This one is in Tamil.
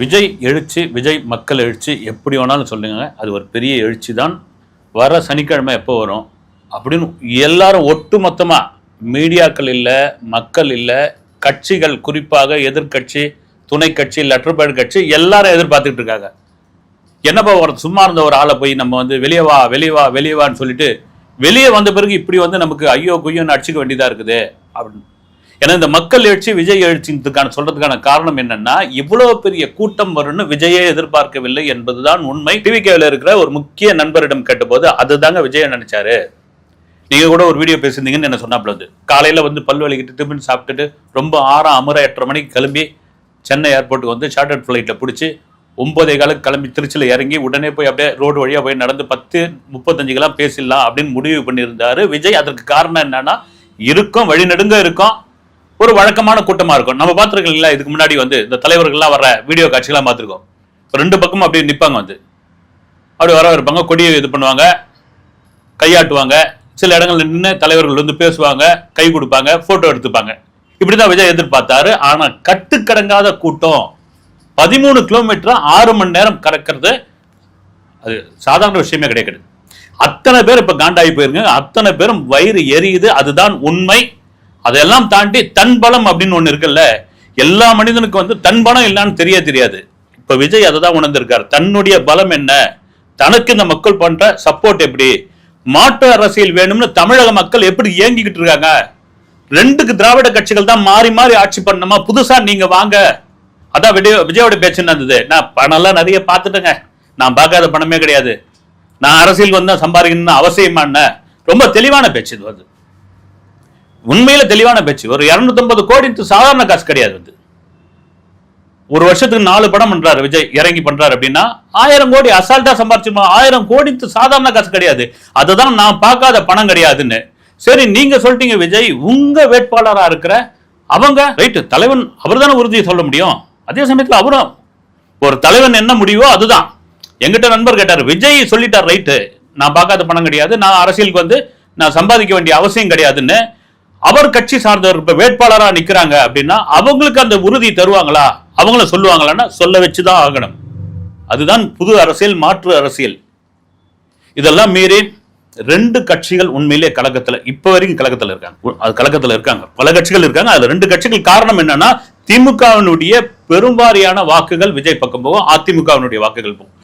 விஜய் எழுச்சி, விஜய் மக்கள் எழுச்சி எப்படி வேணாலும் சொல்லுங்க. அது ஒரு பெரிய எழுச்சி தான். வர சனிக்கிழமை எப்போ வரும் அப்படின்னு எல்லாரும் ஒட்டுமொத்தமா மீடியாக்கள் இல்லை, மக்கள் இல்லை, கட்சிகள் குறிப்பாக எதிர்கட்சி, துணை கட்சி, லெட்டர் பேட் கட்சி எல்லாரும் எதிர்பார்த்துட்டு இருக்காங்க. என்னப்பா ஒரு சும்மா இருந்த ஒரு ஆளை போய் நம்ம வெளியே வா வெளியே வா வெளியே வான்னு சொல்லிட்டு வெளியே வந்த பிறகு இப்படி நமக்கு ஐயோ குய்யோன்னு அடிச்சுக்க வேண்டியதா இருக்குது அப்படின்னு. ஏன்னா இந்த மக்கள் எழுச்சி விஜய் எழுச்சிக்கான சொல்றதுக்கான காரணம் என்னன்னா, இவ்வளவு பெரிய கூட்டம் வரும்னு விஜயே எதிர்பார்க்கவில்லை என்பதுதான் உண்மை. டிவிகேல இருக்கிற ஒரு முக்கிய நண்பரிடம் கேட்டபோது அதுதாங்க விஜய் நினைச்சாரு. நீங்க கூட ஒரு வீடியோ பேசியிருந்தீங்கன்னு என்ன சொன்னாப்ல. காலையில பல் வலிக்கிட்டு டிஃபன் சாப்பிட்டுட்டு ரொம்ப 8:30 மணிக்கு கிளம்பி சென்னை ஏர்போர்ட்டுக்கு சார்ட்டர்ட் ஃபிளைட்ல பிடிச்சி 9:15 கிளம்பி திருச்சியில் இறங்கி உடனே போய் அப்படியே ரோடு வழியா போய் நடந்து 10:35 பேசிடலாம் அப்படின்னு முடிவு பண்ணியிருந்தாரு விஜய். அதற்கு காரணம் என்னன்னா, இருக்கும் வழிநெடுங்க இருக்கும், ஒரு வழக்கமான கூட்டமா இருக்கும். நம்ம பார்த்துருக்கீங்களா, இதுக்கு முன்னாடி இந்த தலைவர்கள்லாம் வர வீடியோ காட்சிகள்லாம் பார்த்துருக்கோம். ரெண்டு பக்கமும் அப்படியே நிற்பாங்க, அப்படி வர இருப்பாங்க, கொடியை இது பண்ணுவாங்க, கையாட்டுவாங்க, சில இடங்கள்ல நின்று தலைவர்கள் பேசுவாங்க, கை கொடுப்பாங்க, போட்டோ எடுத்துப்பாங்க. இப்படிதான் விஜய் எதிர்பார்த்தாரு. ஆனா கட்டுக்கடங்காத கூட்டம் 13 கிலோமீட்டர் 6 மணி நேரம் கடக்கிறது அது சாதாரண விஷயமே கிடையாது. அத்தனை பேர் இப்ப காண்டாகி போயிருங்க, அத்தனை பேரும் வயிறு எரியுது, அதுதான் உண்மை. அதெல்லாம் தாண்டி தன் பலம் அப்படின்னு ஒண்ணு இருக்குல்ல, எல்லா மனிதனுக்கு தன் பலம் இல்லைன்னு தெரியாது. இப்ப விஜய் அதை தான் உணர்ந்திருக்காரு. தன்னுடைய பலம் என்ன, தனக்கு இந்த மக்கள் பண்ற சப்போர்ட் எப்படி, மாற்று அரசியல் வேணும்னு தமிழக மக்கள் எப்படி ஏங்கிக்கிட்டு இருக்காங்க. ரெண்டுக்கு திராவிட கட்சிகள் தான் மாறி மாறி ஆட்சி பண்ணணுமா, புதுசா நீங்க வாங்க. அதான் விஜயோட பேச்சுன்னு இருந்தது. நான் பணம் எல்லாம் நிறைய பார்த்துட்டேங்க, நான் பார்க்காத பணமே கிடையாது, நான் அரசியலுக்கு வந்தா சம்பாதிக்கணும்னு அவசியமான ரொம்ப தெளிவான பேச்சு. இது உண்மையில தெளிவான பேச்சு. ஒரு 250 கோடி சாதாரண காசு கிடையாது. ஒரு வருஷத்துக்கு 4 படம் பண்றாரு விஜய், இறங்கி பண்றாரு அப்படின்னா 1000 கோடி அசால்ட்டா சம்பாரிச்சிருமா. 1000 கோடி சாதாரண காசு கிடையாது. அதுதான் நான் பார்க்காத பணம் கிடையாதுன்னு. சரி, நீங்க சொல்லிட்டீங்க விஜய், உங்க வேட்பாளரா இருக்கிற அவங்க ரைட்டு, தலைவன் அவர் தானே உறுதியை சொல்ல முடியும். அதே சமயத்தில் அவரும் ஒரு தலைவன் என்ன முடிவோ அதுதான். எங்கிட்ட நண்பர் கேட்டார், விஜய் சொல்லிட்டார் ரைட்டு, நான் பார்க்காத பணம் கிடையாது, நான் அரசியலுக்கு நான் சம்பாதிக்க வேண்டிய அவசியம் கிடையாதுன்னு. அவர் கட்சி சார்ந்தவர் வேட்பாளரா நிக்கிறாங்க அப்படின்னா அவங்களுக்கு அந்த உறுதி தருவாங்களா, அவங்கள சொல்லுவாங்களான்னா சொல்ல வச்சுதான் ஆகணும். அதுதான் புது அரசியல், மாற்று அரசியல். இதெல்லாம் மீறி 2 கட்சிகள் உண்மையிலே கழகத்துல இப்ப வரைக்கும் கழகத்துல இருக்காங்க. பல கட்சிகள் இருக்காங்க, அதுல 2 கட்சிகள். காரணம் என்னன்னா, திமுகவினுடைய பெரும்பாரியான வாக்குகள் விஜய் பக்கம் போகும், அதிமுகவினுடைய வாக்குகள் போகும்.